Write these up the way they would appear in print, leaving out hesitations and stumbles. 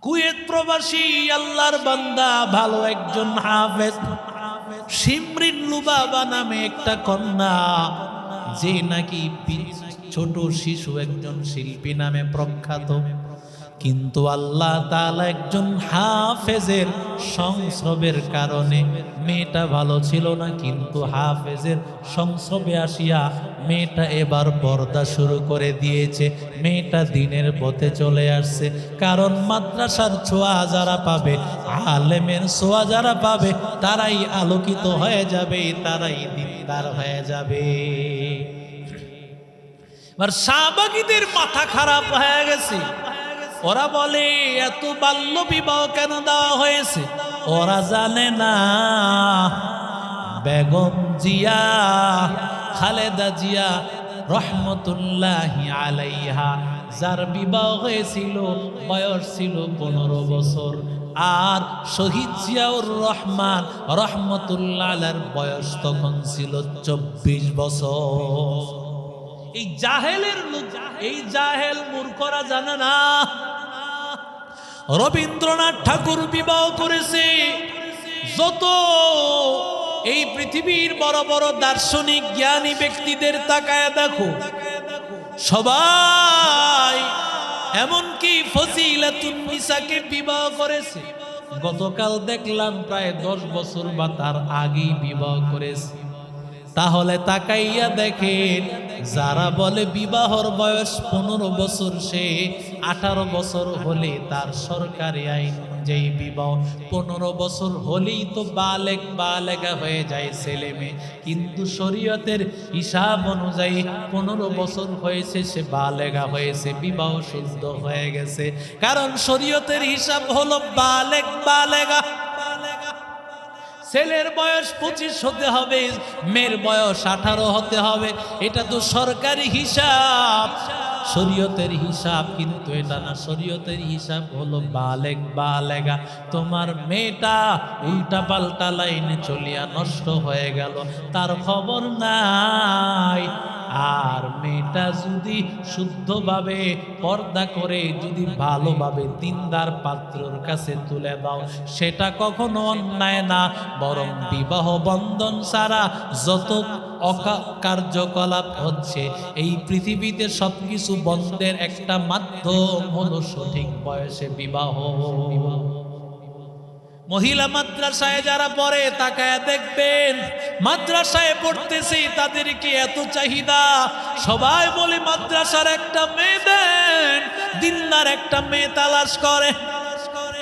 Kuwait প্রবাসী আল্লাহর বান্দা ভালো একজন হাফেজ শিমরিন লুবাবা নামে একটা কন্যা, যে নাকি ছোট শিশু একজন শিল্পী নামে প্রখ্যাত। কিন্তু আল্লাহ তাআলা একজন হাফেজের সংস্রবের কারণে, মেয়েটা ভালো ছিল না কিন্তু হাফেজের সংস্রবে আসিয়া মেয়েটা এবার পর্দা শুরু করে দিয়েছে। মেয়েটা দিনের পথে চলে আসছে, কারণ মাদ্রাসার ছোঁয়া যারা পাবে, আলেমের ছোঁয়া যারা পাবে, তারাই আলোকিত হয়ে যাবে, তারাই দিনদার হয়ে যাবে। আর শাহবাগীদের মাথা খারাপ হয়ে গেছে। ওরা বলে এত বাল্য বিবাহ কেন দেওয়া হয়েছে? ওরা জানে না বেগম জিয়া, খালেদা জিয়া রহমতুল্লাহি আলাইহা, যার বিবাহ হয়েছিল বয়স ছিল 15 বছর, আর শহীদ জিয়াউর রহমান রহমতুল্লাহ আলাইহির বয়স তখন ছিল 24 বছর। এই জাহেলের লোক, এই জাহেল মূর্খরা জানে না রবীন্দ্রনাথ ঠাকুর বিবাহ করেছে। যত এই পৃথিবীর বড় বড় দার্শনিক জ্ঞানী ব্যক্তিদের তাকায় দেখো, সবাই এমনকি ফজিলাতুন নিসাকে বিবাহ করেছে। গতকাল দেখলাম প্রায় 10 বছর বা তার আগেই বিবাহ করেছে। তাহলে তাকাইয়া দেখেন, যারা বলে বিবাহর বয়স 15 বছর, সে 18 বছর হলে তার সরকারি আইন অনুযায়ী বিবাহ 15 বছর হলেই তো বালেগা হয়ে যায় ছেলে মেয়ে, কিন্তু শরীয়তের হিসাব অনুযায়ী 15 বছর হয়েছে, সে বালেগা হয়েছে, বিবাহ শুদ্ধ হয়ে গেছে। কারণ শরীয়তের হিসাব হলো বালেগা। ছেলের বয়স 25 হতে হবে, মেয়ের বয়স 18 হতে হবে। এটা তো সরকারি হিসাব, শরীয়তের হিসাব কিন্তু এটা না। শরীয়তের হিসাব হলো বালেগা। তোমার মেয়েটা উল্টা পাল্টা লাইনে চলিয়া নষ্ট হয়ে গেল, তার খবর নাই। আর মেয়েটা যদি শুদ্ধভাবে পর্দা করে, যদি ভালোভাবে দিনদার পাত্রর কাছে তুলে দাও, সেটা কখনো অন্যায় না, বরং বিবাহ বন্ধন ছাড়া যত কার্যকলাপ হচ্ছে এই পৃথিবীতে সবকিছু বন্ধের একটা মাধ্যম হলো সঠিক বয়সে বিবাহ। মহিলা মাদ্রাসায় যারা পড়ে তাকায় দেখবেন, মাদ্রাসায় পড়তেছে তাদেরকে এত চাহিদা, সবাই বলে মাদ্রাসার একটা মেয়ে দেন, দিনদার একটা মেয়ে তালাশ করে।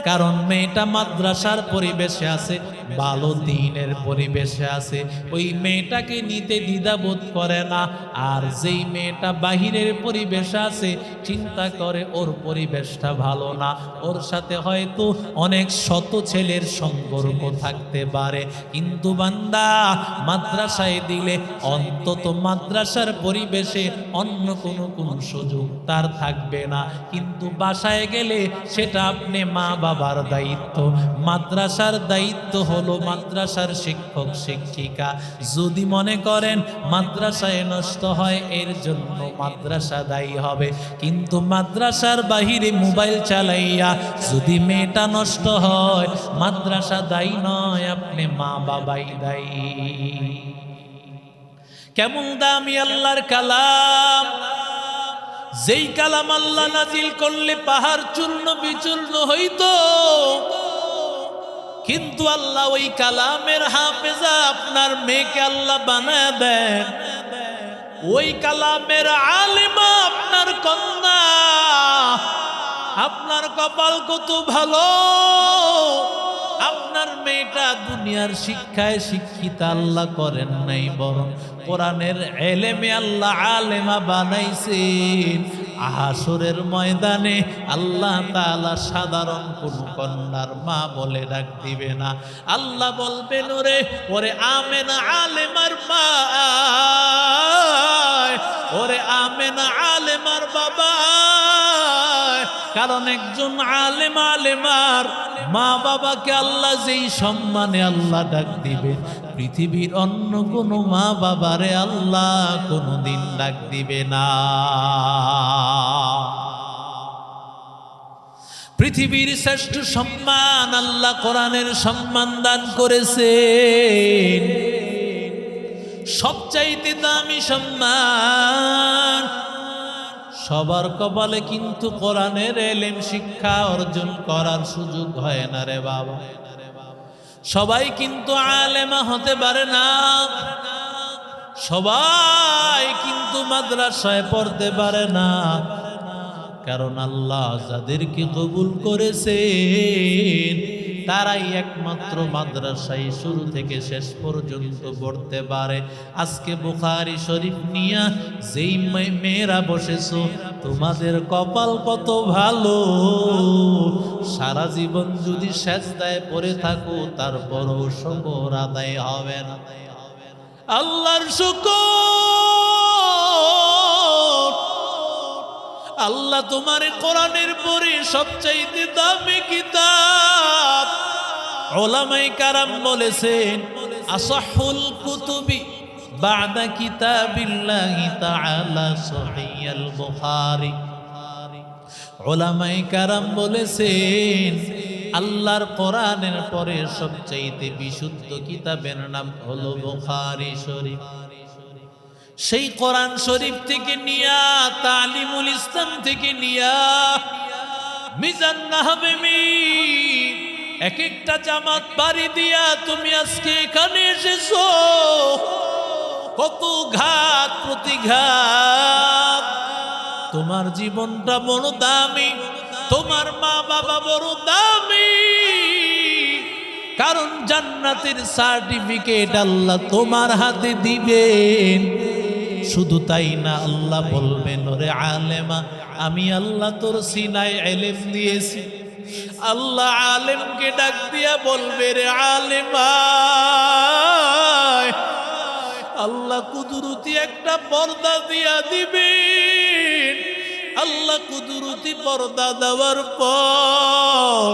কারণ মেয়েটা মাদ্রাসার পরিবেশে আছে, ভালো দিনের পরিবেশে আছে, ওই মেয়েটাকে নিতে দ্বিধাবোধ করে না। আর যেই মেয়েটা বাহিরের পরিবেশে আছে, চিন্তা করে ওর পরিবেশটা ভালো না, ওর সাথে হয়তো অনেক শত ছেলের সম্পর্ক থাকতে পারে, কিন্তু বান্দা মাদ্রাসায় দিলে অন্তত মাদ্রাসার পরিবেশে অন্য কোনো সুযোগ তার থাকবে না। কিন্তু বাসায় গেলে সেটা আপনি মা বাবার দায়িত্ব, মাদ্রাসার দায়িত্ব হলো মাদ্রাসার শিক্ষক শিক্ষিকা। যদি মনে করেন মাদ্রাসায় নষ্ট হয়, এর জন্য মাদ্রাসা দায়ী হবে, কিন্তু মাদ্রাসার বাহিরে মোবাইল চালাইয়া যদি মেয়েটা নষ্ট হয়, মাদ্রাসা দায়ী নয়, আপনি মা বাবাই দায়ী। কেমন দামি আল্লাহর কালাম, যেই কালাম আল্লাহ নাজিল করলে পাহাড় চূর্ণ বিচূর্ণ হইতো, কিন্তু আল্লাহ ওই কালামের হাফেজা আপনার মেয়েকে আল্লাহ বানায় দেন, ওই কালামের আলেমা আপনার কন্যা। আপনার কপাল কত ভালো, আপনার মেয়েটা দুনিয়ার শিক্ষায় শিক্ষিতা আল্লাহ করেন নাই, বরং কোরআনের এলেমে আল্লাহ আলেমা বানাইছেন। হাসরের ময়দানে আল্লাহ তাআলা সাধারণ কোন কন্যার মা বলে ডাক দিবে না, আল্লাহ বলবেন ওরে আমেনা আলেমার মা, ওরে আমেনা আলেমার বাবা। কারণ একজন আলেমার মা বাবাকে আল্লাহ যেই সম্মানে আল্লাহ ডাক দিবে, পৃথিবীর অন্য কোনো মা বাবারে আল্লাহ কোনোদিন ডাক দিবে না। পৃথিবীর শ্রেষ্ঠ সম্মান আল্লাহ কোরআনের সম্মান দান করেছেন, সবচাইতে দামি সম্মান। সবার কপালে কিন্তু কোরআনের ইলম শিক্ষা অর্জন করার সুযোগ হয় না রে বাবা। সবাই কিন্তু আলেমা হতে পারে না, সবাই কিন্তু মাদ্রাসায় পড়তে পারে না। কারণ আল্লাহ যাদেরকে কবুল করেছেন তারাই একমাত্র মাদ্রাসায় শুরু থেকে শেষ পর্যন্ত পড়তে পারে। আজকে বুখারী শরীফ নিয়া যেই মেয়েরা বসেছো, তোমাদের কপাল কত ভালো। সারা জীবন যদি সেজদায় পড়ে থাকো তারপরও শুকর আদায় হবে না। আল্লাহর শুকর, আল্লাহ তোমার কোরআনের পরে সবচাইতে দামি কিতাব। উলামায়ে কেরাম বলেছেন আসাহুল কুতুবি বা'দা কিতাবিল্লাহি তাআলা সহিহুল বুখারী। উলামায়ে কেরাম বলেছেন আল্লাহর কোরআনের পরে সবচাইতে বিশুদ্ধ কিতাবের নাম হলো বুখারী শরীফ। সেই কোরআন শরীফ থেকে নিয়া, তালিমুল ইসলাম থেকে নিয়া, মিজান নাহবী এক একটা জামাত বাড়ি দিয়া তুমি আজকে এখানে এসেছো। কত ঘাত প্রতিঘাত, তোমার জীবনটা বড় দামি, তোমার মা বাবা বড় দামি। কারণ জান্নাতের সার্টিফিকেট আল্লাহ তোমার হাতে দিবেন। শুধু তাই না, আল্লাহ বলবেন ওরে আলেমা, আমি আল্লাহ তোর সিনায় ইলম দিয়েছি। আল্লাহ আলেমকে ডাক দিয়া বলবে রে আলেমা, আল্লাহ কুদরতি একটা পর্দা দিয়া দিবেন। আল্লাহ কুদরতি পর্দা দেওয়ার পর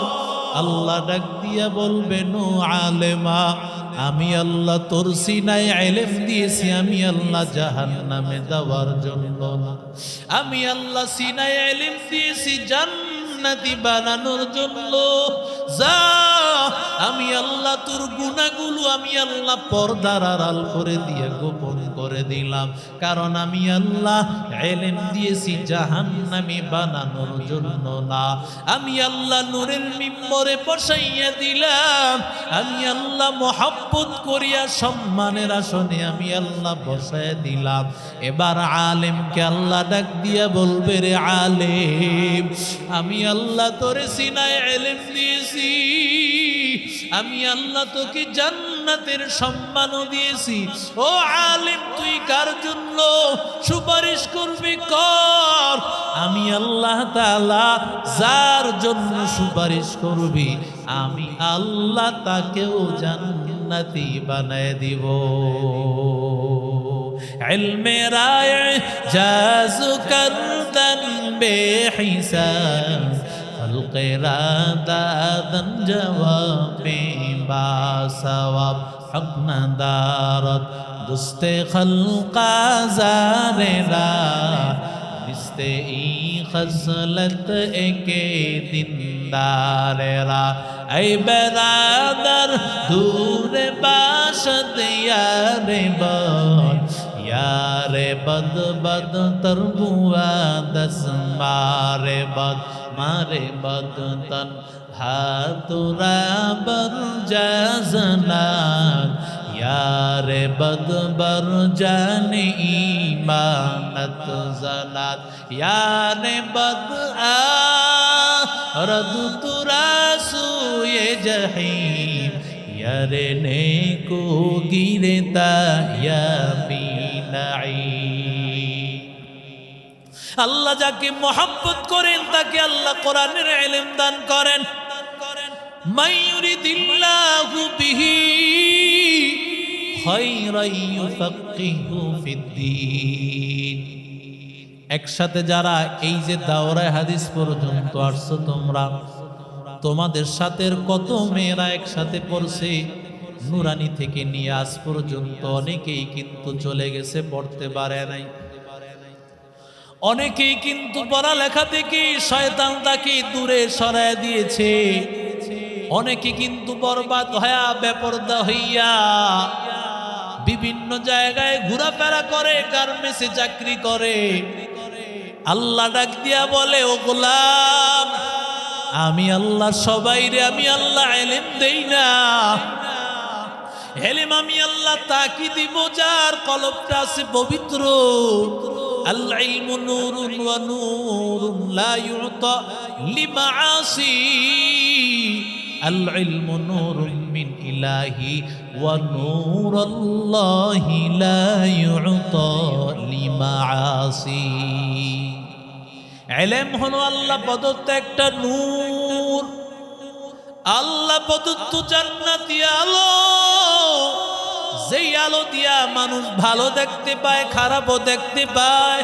আল্লাহ ডাক দিয়া বলবেন ও আলেমা, আমি আল্লাহ তোর সিনায় ইলম দিয়েছি, আমি আল্লাহ জাহান্নামে দেওয়ার জন্য না, আমি আল্লাহ সিনায় ইলম দিয়েছি জান্নাতি বানানোর জন্য। যা, আমি আল্লাহ তোর গুনাহগুলো আমি আল্লাহ পর্দার আড়াল করে দিয়ে গোপন করে দিলাম। কারণ আমি আল্লাহ ইলম দিয়েছি জাহান্নামী বানানোর জন্য না, আমি আল্লাহ নূরের মিম্বরে বসাইয়া দিলাম, আমি আল্লাহ মহব্বত করিয়া সম্মানের আসনে আমি আল্লাহ বসাইয়া দিলাম। এবার আলেমকে আল্লাহ ডাক দিয়া বলবে রে আলেম, আমি আল্লাহ তোরে সিনায় ইলম দিয়েছি, আমি আল্লাহ তোকে জান্নাতের সম্মানও দিয়েছি। ও আলেম, তুই কার জন্য সুপারিশ করবি কর, আমি আল্লাহ তাআলা যার জন্য সুপারিশ করবি আমি আল্লাহ তাকেও জান্নাতি বানায় দিব। ইলমে রায় জাজু করদন বেহিসাব, দাদন জবাবে বাসওয়াব, হক নাদারত দুস্তে খলকা জারেরা, বিস্তে ই খসলত একে দিনদারেরা। এই বেরাদার দূরে বাসদ ইয়ারে বদ, यारे बद बद तरबुआ दस मारे बद, मारे बद तन हाथुरा बर जजनात, यारे बद बर जाने ईमानत जनात, यारे बद आ रद तुरा सुए जहीम, यारे नेको गिरता यामी। আল্লাহ যাকে মহব্বত করেন তাকে আল্লাহ কোরআনের ইলম দান করেন। মাইয়ুরিদিল্লাহু বিহি খায়রান ইউফাক্কিহু ফিদ্দীন। একসাথে যারা এই যে দাওরায়ে হাদিস পর্যন্ত আসছো তোমরা, তোমাদের সাথে কত মেয়েরা একসাথে পড়ছে, নুরানি থেকে নিয়ে আজ পর্যন্ত অনেকেই কিন্তু চলে গেছে, পড়তে পারে নাই। অনেকেই কিন্তু পড়ালেখা থেকে শয়তান তাকে দূরে সরায় দিয়েছে। অনেকে কিন্তু বরবাদ হইয়া বেপরদা হইয়া বিভিন্ন জায়গায় ঘোরাফেরা করে, গার্মেন্টসে চাকরি করে। আল্লাহ ডাক দিয়া বলে, ও গোলাম, আমি আল্লাহ সবাইরে আমি আল্লাহ ইলম দেই না। ইলম আমি আল্লাহ তাকে দিব যার কলবটা আছে পবিত্র। আল ইলমু নূরুন ওয়া নূরুন লা ইউতা লিমাআসি। আল ইলমু নূরুন মিন ইলাহি ওয়া নূরুল্লাহি লা ইউতা লিমাআসি। ইলম হলো আল্লাহ প্রদত্ত একটা নূর, আল্লাহ প্রদত্ত জান্নাতি আলো, যেই আলো দিয়া মানুষ ভালো দেখতে পায়, খারাপও দেখতে পায়।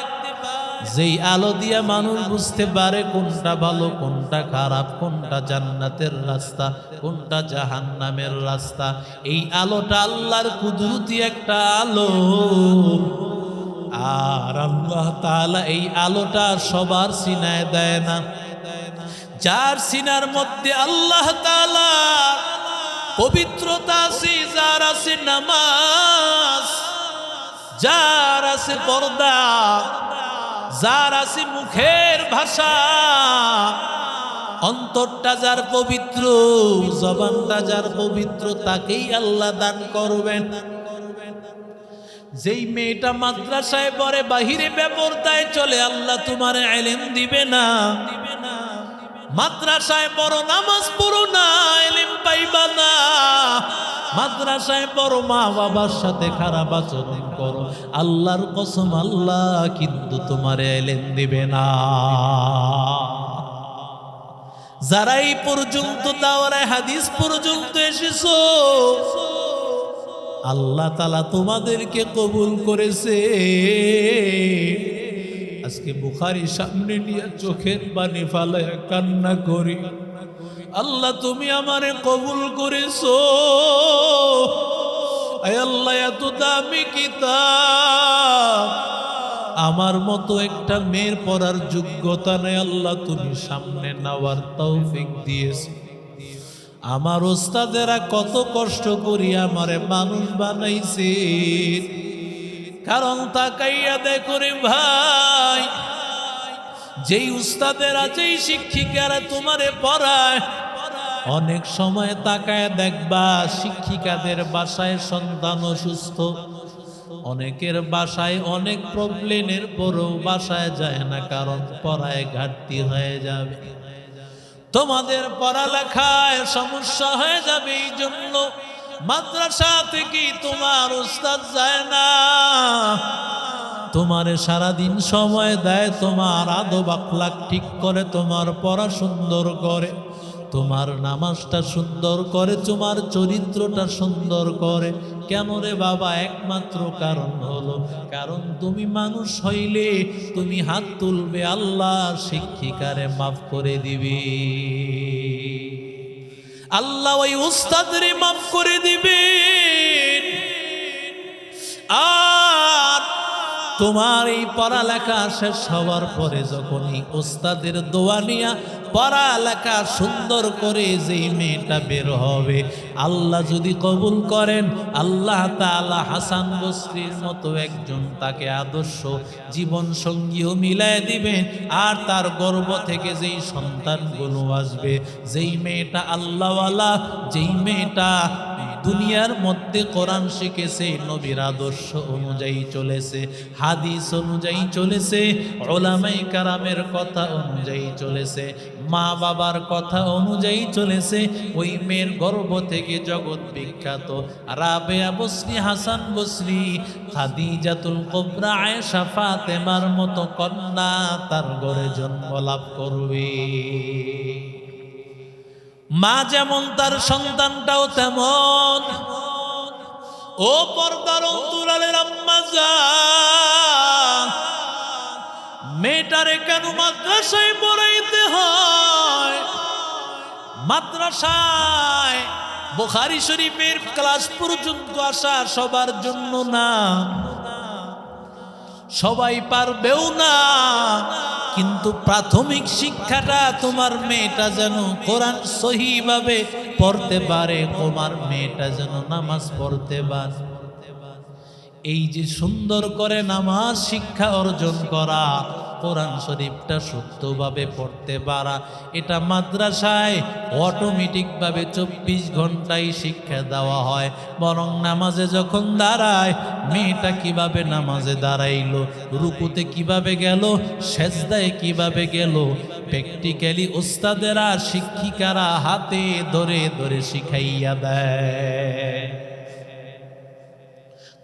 যেই আলো দিয়া মানুষ বুঝতে পারে কোনটা ভালো কোনটা খারাপ, কোনটা জান্নাতের রাস্তা কোনটা জাহান্নামের রাস্তা। এই আলোটা আল্লাহর কুদরতি একটা আলো। আর আল্লাহ তাআলা এই আলোটা সবার সিনায় দেয় না। যার সিনার মধ্যে আল্লাহ তাআলা পবিত্রতা আছে, যার আছে নামাজ, যার আছে পর্দা, যার আছে মুখের ভাষা, অন্তরটা যার পবিত্র, জবানটা যার পবিত্র, তাকেই আল্লাহ দান করবেন। যেই মেয়েটা মাদ্রাসায় পড়ে বাহিরে বেপরদায় চলে, আল্লাহ তোমার ইলম দিবে না। মাদ্রাসায় পড়ো, নামাজ পড়ো না, ইলম পাইবা না। মাদ্রাসায় পড়ো, মা বাবার সাথে খারাপ আচরণ করো, আল্লাহর কসম আল্লাহ কিন্তু তোমার ইলম দিবে না। যারা এই পর্যন্ত দাওরায়ে হাদিস পর্যন্ত এসেছো, আল্লাহ তাআলা তোমাদেরকে কবুল করেছে। আজকে বুখারী সামনে নিয়ে চোখের পানি ফালায় কান্না করি, আল্লাহ তুমি আমারে কবুল করেছো। আয় আল্লাহ, এত দামি কিতাব আমার মতো একটা মেয়ের পড়ার যোগ্যতা নেই, আল্লাহ তুমি সামনে নেওয়ার তৌফিক দিয়েছো। আমার ওস্তাদেরা কত কষ্ট করি আমারে মানুষ বানাইছে। কারণ তাকাইয়া দেখো রে ভাই, যেই উস্তাদেরা যেই শিক্ষিকারা তোমারে পড়ায়, অনেক সময় তাকায় দেখবা শিক্ষিকাদের বাসায় সন্তান অসুস্থ, অনেকের বাসায় অনেক প্রবলেমের পরেও বাসায় যায় না, কারণ পড়ায় ঘাটতি হয়ে যাবে, তোমাদের পড়ালেখায় সমস্যা হয়ে যাবে। এই জন্য মাদ্রাসা থেকে তোমার উস্তাদ যায় না, তোমারে সারাদিন সময় দেয়, তোমার আদব আখলাক ঠিক করে, তোমার পড়া সুন্দর করে, তোমার নামাজটা সুন্দর করে, তোমার চরিত্রটা সুন্দর করে। কেন রে বাবা? একমাত্র কারণ হলো, কারণ তুমি মানুষ হইলে তুমি হাত তুলবে, আল্লাহ শিক্ষিকারে মাফ করে দিবে, আল্লাহ ওই উস্তাদরে মাফ করে দিবে। আর তোমার এই পড়ালেখা শেষ হওয়ার পরে যখন এই উস্তাদের দোয়া নিয়া পড়ালেখা সুন্দর করে যেই মেয়েটা বের হবে, আল্লাহ যদি কবুল করেন, আল্লাহ তাআলা হাসান বসরির মতো একজন তাকে আদর্শ জীবন সঙ্গীও মিলায় দিবেন। আর তার গর্ভ থেকে যেই সন্তানগুলো আসবে, যেই মেয়েটা আল্লাহওয়ালা, যেই মেয়েটা দুনিয়ার মধ্যে কোরআন শিখেছে, নবীর আদর্শ অনুযায়ী চলেছে, হাদিস অনুযায়ী চলেছে, উলামায়ে কেরামের কথা অনুযায়ী চলেছে, মা বাবার কথা অনুযায়ী চলেছে, ওই মেয়ের গর্ভ থেকে জগৎ বিখ্যাত রাবেয়া বসরি, হাসান বসরি, খাদিজাতুল কুবরা, আয়েশা, ফাতেমার মতো কন্যা তার ঘরে জন্ম লাভ করবে। মা যেমন তার সন্তানটাও তেমন। ও পর্দার অন্তরালের আম্মা জান, মেয়েটারে কেন মাদ্রাসায় পড়াইতে হয়? মাদ্রাসায় বুখারী শরীফের ক্লাস পর্যন্ত আসা সবার জন্য না। সবাই পারবেও না, কিন্তু প্রাথমিক শিক্ষাটা তোমার মেয়েটা যেন কোরআন সহিভাবে পড়তে পারে, তোমার মেয়েটা যেন নামাজ পড়তে পারে। এই যে সুন্দর করে নামাজ শিক্ষা অর্জন করা, কোরআন শরীফটা শুদ্ধভাবে পড়তে পারা, এটা মাদ্রাসায় অটোমেটিকভাবে 24 ঘন্টায় শিক্ষা দেওয়া হয়। বরং নামাজে যখন দাঁড়ায়, মেয়েটা কিভাবে নামাজে দাঁড়াইলো, রুকুতে কিভাবে গেল, সেজদায় কিভাবে গেল, প্র্যাকটিক্যালি ওস্তাদেরা শিক্ষিকারা হাতে ধরে ধরে শিখাইয়া দেয়।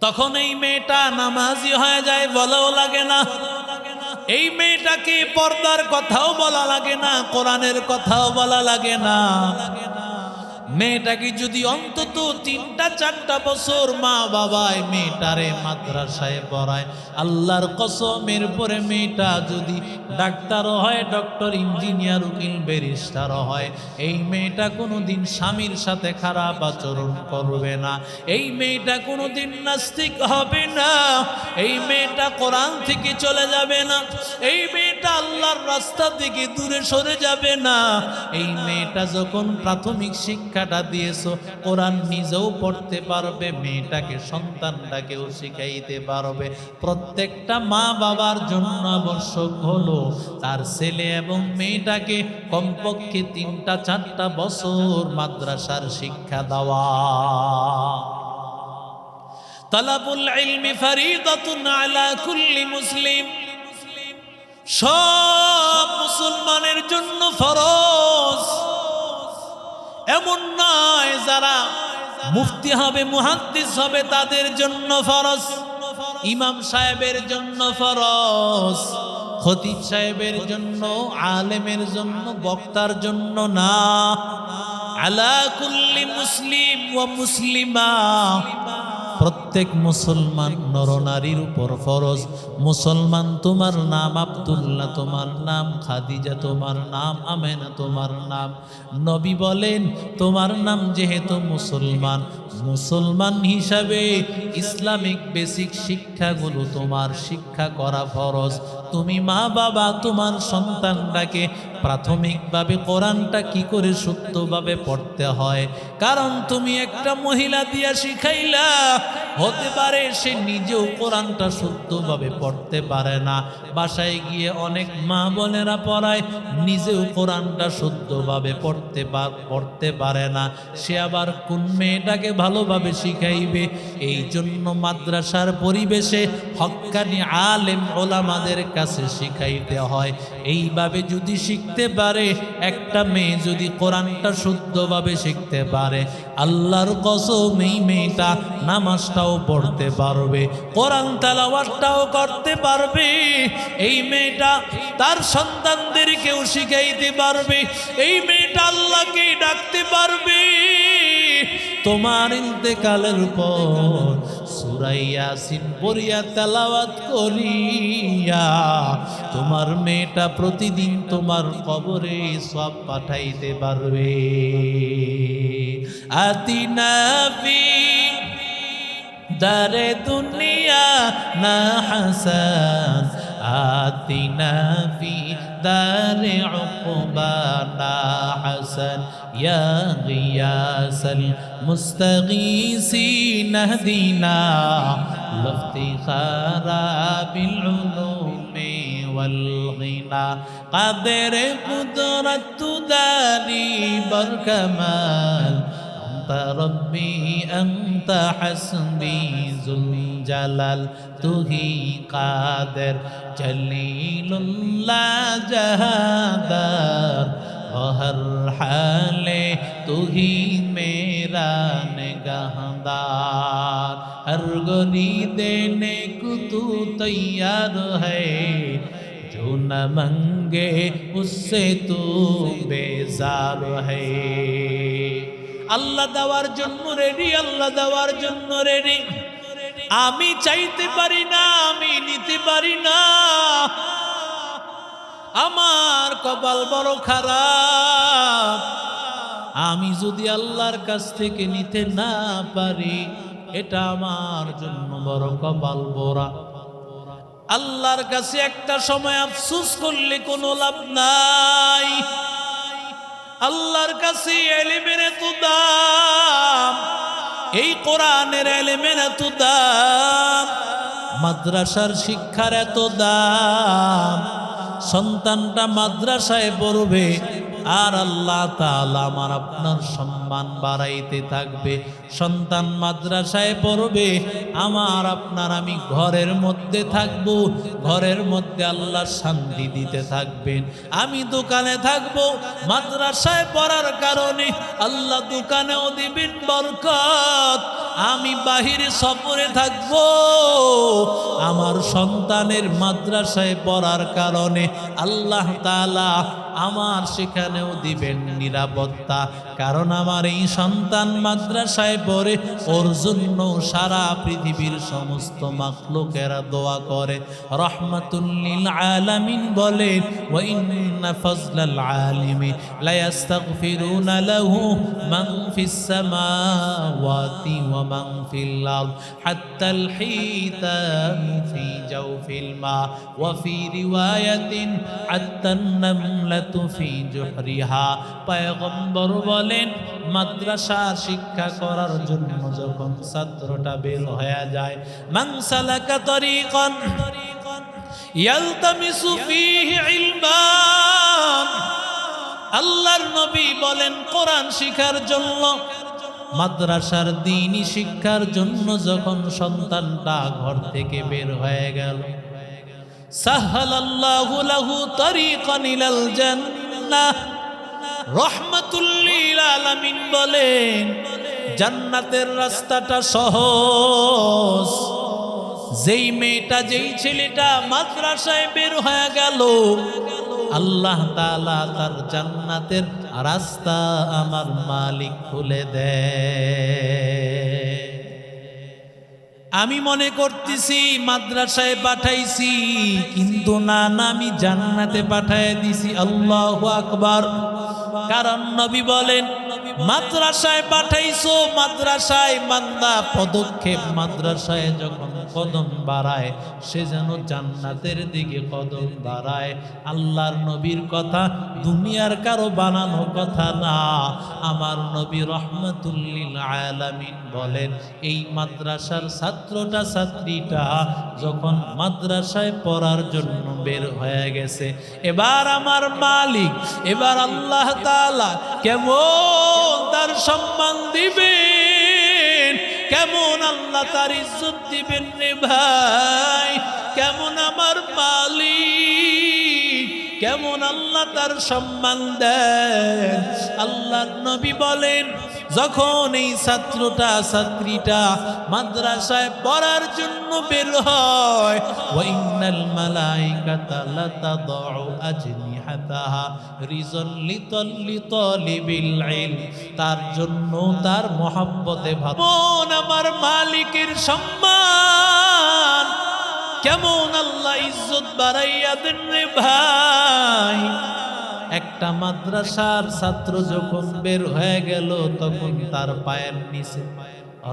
তখন এই মেয়েটা নামাজি হয়ে যায়, বলাও লাগে না। এই মেয়েটাকে পর্দার কথাও বলা লাগে না, কোরআনের কথাও বলা লাগে না। মেয়েটাকে যদি অন্তত 3-4 বছর মা বাবায় মেয়েটারে মাদ্রাসায় পড়ায়, আল্লাহর কসমের পরে মেয়েটা যদি ডাক্তারও হয়, ডক্টর, ইঞ্জিনিয়ার, উকিল, ব্যারিস্টারও হয়, এই মেয়েটা কোনোদিন স্বামীর সাথে খারাপ আচরণ করবে না। এই মেয়েটা কোনোদিন নাস্তিক হবে না। এই মেয়েটা কোরআন থেকে চলে যাবে না। এই মেয়েটা আল্লাহর রাস্তা থেকে দূরে সরে যাবে না। এই মেয়েটা যখন প্রাথমিক শিক্ষাটা দিয়েছো, কোরআন নিজেও পড়তে পারবে, মেয়েটাকে সন্তানটাকেও শিখাইতে পারবে। প্রত্যেকটা মা বাবার জন্য আবশ্যক হলো তার ছেলে এবং মেয়েটাকে কমপক্ষে 3-4 বছর মাদ্রাসার শিক্ষা দেওয়া। তালাবুল ইলমি ফরিদাতুন আলা কুল্লি মুসলিম, সব মুসলমানের জন্য ফরজ। এমন নয় যারা মুফতি হবে, মুহাদ্দিস হবে তাদের জন্য ফরজ, ইমাম সাহেবের জন্য ফরজ, খতিব সাহেবের জন্য, আলেমের জন্য, বক্তার জন্য না। আলা কুল্লি মুসলিম ওয়া মুসলিমা, প্রত্যেক মুসলমান নরনারীর উপর ফরজ। মুসলমান, তোমার নাম আব্দুল্লাহ, তোমার নাম খাদিজা, তোমার নাম আমেনা, তোমার নাম, নবী বলেন তোমার নাম যেহেতু মুসলমান, মুসলমান হিসাবে ইসলামিক বেসিক শিক্ষাগুলো তোমার শিক্ষা করা ফরজ। তুমি মা বাবা তোমার সন্তানটাকে প্রাথমিকভাবে কোরআনটা কি করে শুদ্ধভাবে পড়তে হয়, কারণ তুমি একটা মহিলা দিয়া শিখাইলা, হতে পারে সে নিজেও কোরআনটা শুদ্ধভাবে পড়তে পারে না, বাসায় গিয়ে অনেক মা বোনেরা পড়ায়, নিজেও কোরআনটা শুদ্ধভাবে পড়তে পারে না, সে আবার কোন মেয়েটাকে ভালোভাবে শিখাইবে? এই জন্য মাদ্রাসার পরিবেশে হক্কানি আলেম ওলামাদের কাছে শিখাইতে হয়। এইভাবে যদি শিখতে পারে, একটা মেয়ে যদি কোরআনটা শুদ্ধভাবে শিখতে পারে, আল্লাহর কসম এই মেয়েটা নামাজটাও পড়তে পারবে, কোরআন তেলাওয়াতটাও করতে পারবে। এই মেয়েটা তার সন্তানদেরকেও শিখাইতে পারবে। এই মেয়েটা আল্লাহকে ডাকতে পারবে। তোমার ইন্তেকালের পর সূরা ইয়াসিন পড়িয়া তেলাওয়াত করিয়া তোমার মেয়েটা প্রতিদিন তোমার কবরে সওয়াব পাঠাইতে পারবে। আতিনা ফি দারে দুনিয়া না হাসান, আতিনা ফি দারে উকবা না হাসান, ইয়া গিয়াসাল মুস্তাগীসিন ইহদিনা লিফতিখারা বিল উলুমি ওয়াল গিনা, কাদের কুদরত দারি বরকামাল, রব্বি আনতা হাসবি যুল জালাল, তুহি কাদের জলিলুল্লাহ জাহাদার, হর হালে তুহি মেরা নিগাহদার, হর গরি দেনে কো তু তৈয়ার হ্যায়, जो न मंगे उससे तू बेजार है। আল্লাহ দেওয়ার জন্য রেডি, আল্লাহ দেওয়ার জন্য রেডি। আমি চাইতে পারি না, আমি নিতে পারি না, আমার কপাল বড় খারাপ। আমি যদি আল্লাহর কাছ থেকে নিতে না পারি, এটা আমার জন্য বড় কপাল পোড়া। আল্লাহর কাছে একটা সময় আফসোস করলে কোনো লাভ নাই। আল্লাহর কাছে ইলমের এত দাম, এই কোরআনের ইলমের এত দাম, মাদ্রাসার শিক্ষার এত দাম। সন্তানটা মাদ্রাসায় পড়বে আর আল্লাহ তাআলা আমার আপনার সম্মান বাড়াইতে থাকবে। সন্তান মাদ্রাসায় পড়বে, আমার আপনার আমি ঘরের মধ্যে থাকবো, ঘরের মধ্যে আল্লাহ শান্তি দিতে থাকবেন। আমি দোকানে থাকবো, মাদ্রাসায় পড়ার কারণে আল্লাহ দোকানেও দিবেন বরকত। আমি বাহিরে সফরে থাকবো, আমার সন্তানের মাদ্রাসায় পড়ার কারণে আল্লাহ তাআলা আমার সেখানেও দিবেন নিরাপত্তা। কারণ আমার এই সন্তান মাদ্রাসায় পড়ে, ওর জন্য সারা পৃথিবীর সমস্ত মাখলুকেরা দোয়া করে। রাহমাতুল লিল আলামিন বলেন, ওয়া ইন্না ফাজলাল আলিমি লা ইস্তাগফিরুনা লাহু মান ফিস সামাওয়াতি ওয়া মান ফিল আরদ হাত্তাল হিতাম ফি জাওফিল মা ওয়া ফি রিওয়ায়াতিন হাত্তান নামলাতু ফি জুহরিহা। পয়গম্বর বলেন, মাদ্রাসা শিক্ষা করার জন্য যখন ছাত্রটা বের হয়ে যায়, মান সালাকা তরিকান ইয়ালতামিসু ফীহি ইলমান, আল্লাহর নবী বলেন কোরআন শিক্ষার জন্য, মাদ্রাসার দ্বীনি শিক্ষার জন্য যখন সন্তানটা ঘর থেকে বের হয়ে গেল, সাহালাল্লাহু লাহু তরিকান ইলাল জান্নাহ। রাহমাতুল লিল আলামিন বলেন, জান্নাতের রাস্তাটা সহজ। যেই মেয়েটা, যেই ছেলেটা মাদ্রাসায় বের হয়ে গেল, আল্লাহ তাআলা তার জান্নাতের রাস্তা আমার মালিক খুলে দেয়। আমি মনে করতেছি মাদ্রাসায় পাঠাইছি, কিন্তু না না, আমি জান্নাতে পাঠায় দিছি। আল্লাহু আকবার। কারণ নবী বলেন, মাদ্রাসায় পাঠাইছো, মাদ্রাসায় বান্দা পদক্ষেপ, মাদ্রাসায় যখন কদম বাড়ায় সে যেন জান্নাতের দিকে কদম বাড়ায়। আল্লাহর নবীর কথা দুনিয়ার কারো বানানো কথা না। আমার নবী রাহমাতুল লিল আলামিন বলেন, এই মাদ্রাসার ছাত্রটা ছাত্রীটা যখন মাদ্রাসায় পড়ার জন্য বের হয়ে গেছে, এবার আমার মালিক, এবার আল্লাহ তাআলা কেমন তার সম্মান দিবেন, কেমন আল্লাহ তার ইজ্জত দিবেন রে ভাই, কেমন আমার মালিক, কেমন আল্লাহ তার সম্মান দেন। আল্লাহর নবী বলেন, যখন এই ছাত্রটা ছাত্রীটা মাদ্রাসায় পড়ার জন্য বের হয়, ওয়া ইন্নাল মালাইকাতা লাতাদউ আজনিহাতাহা রিজন লিতালিবিল ইলম, তার জন্য তার মহব্বতে ভাবন আমার মালিকের সম্মান, কেমন আল্লাহ ইজ্জত বাড়াইয়া দেন রে ভাই। একটা মাদ্রাসার ছাত্র যখন বের হয়ে গেল, তখন তার পায়ের নিচে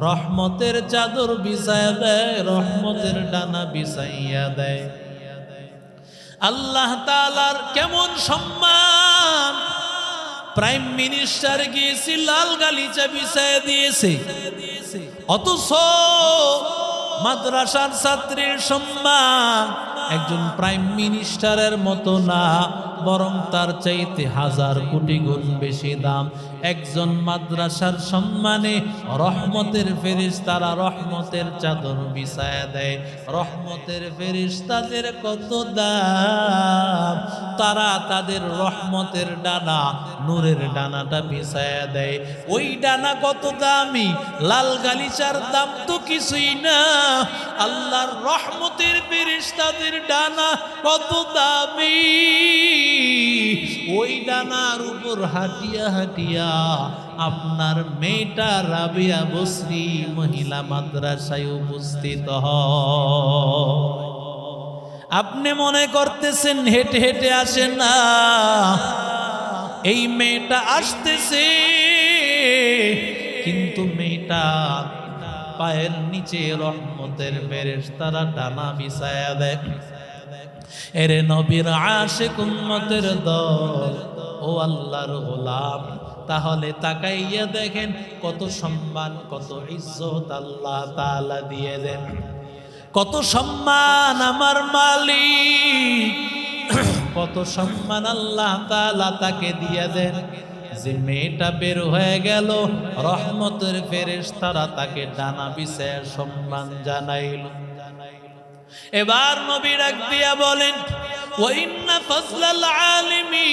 রহমতের চাদর বিছাইয়া দেয়, রহমতের ডানা বিছাইয়া দেয়। আল্লাহ তাআলার কেমন সম্মান। প্রাইম মিনিস্টার গিয়েছে, লাল গালিচা বিছাইয়া দিয়েছে, অথচ মাদ্রাসার ছাত্রীর সম্মান একজন প্রাইম মিনিস্টারের মতো না, বরং তার চাইতে 1000 কোটি গুণ বেশি দাম। একজন মাদ্রাসার সম্মানে রহমতের ফেরেশতারা রহমতের চাদর বিছায়া দেয়। রহমতের ফেরেশতাদের কত দাম, তারা তাদের রহমতের ডানা, নূরের ডানাটা বিছায়া দেয়। ওই ডানা কত দামি, লাল গালিচার দাম তো কিছুই না। আল্লাহর রহমতের ফেরেশতাদের ডানা কত দামি, ওই ডানার উপর হাঁটিয়া হাঁটিয়া আপনার মেয়েটা রাবিয়া বসরি মহিলা মাদ্রাসায় উপস্থিত হয়। আপনি মনে করতেছেন হেঁটে হেঁটে আসেন না, এই মেয়েটা আসতেছে, কিন্তু মেয়েটা পায়ের নিচে রহমতের ফেরেশতারা ডানা বিছায়া দেয়। এরে নবীর আশিক উম্মতের দল, ও আল্লাহর গোলাম, তাহলে তাকাইয়া দেখেন কত সম্মান, কত ইজ্জত আল্লাহ তাআলা দিয়ে দেন, কত সম্মান আমার মালিক, কত সম্মান আল্লাহ তাআলা তাকে দিয়ে দেন। যে মেয়েটা বের হয়ে গেল, রহমতের ফেরেশতারা তাকে ডানা বিছায়া সম্মান জানাইল। এবার নবী ডাক দিয়া বলেন, ওয়া ইন্না ফাজলাল আলিমি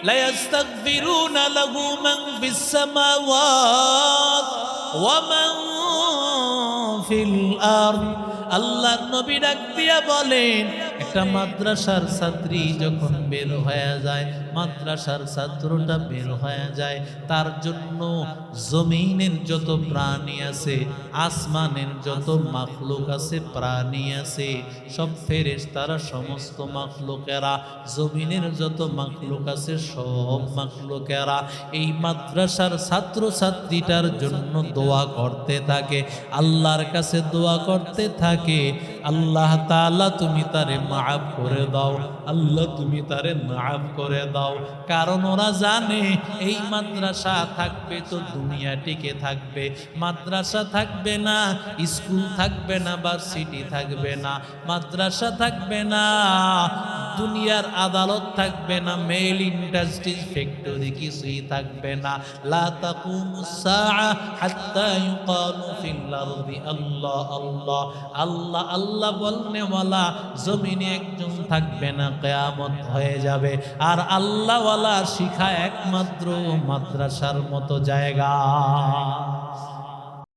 লা ইস্তাগফিরুনা লাহু মান ফিস সামাওয়াত ওয়া মান ফিল আরদ। আল্লাহর নবী ডাক দিয়া বলেন, একটা মাদ্রাসার ছাত্রী যখন বের হয়ে যায়, মাদ্রাসার ছাত্রটা বের হয়ে যায়, তার জন্য জমিনের যত প্রাণী আছে, আসমানের যত মাখলুক আছে, প্রাণী আছে, সব ফেরেশতারা, সমস্ত মাখলুকেরা, জমিনের যত মাখলুক আছে সব মাখলুকেরা এই মাদ্রাসার ছাত্র ছাত্রীটার জন্য দোয়া করতে থাকে, আল্লাহর কাছে দোয়া করতে থাকে, আল্লাহ তাআলা তুমি তারে মাফ করে দাও, আল্লাহ তুমি তারে মাফ করে দাও। কারণ ওরা জানে এই মাদ্রাসা থাকবে তো দুনিয়া টিকে থাকবে, মাদ্রাসা থাকবে না, স্কুল থাকবে না, ভার্সিটি থাকবে না, মাদ্রাসা থাকবে না, দুনিয়ার আদালত থাকবে না, মেল ইন্ডাস্ট্রি, ফ্যাক্টরি কিছুই থাকবে না। লা তাকুমুস সাআ হাত্তা ইউকালু ফিল আরদি আল্লাহ আল্লাহ আল্লাহ আল্লাহ বলনেওয়ালা জমিনে একজন থাকবে না, কিয়ামত হয়ে যাবে। আর আল্লাহওয়ালা শিখা একমাত্র মাদ্রাসার মতো জায়গা।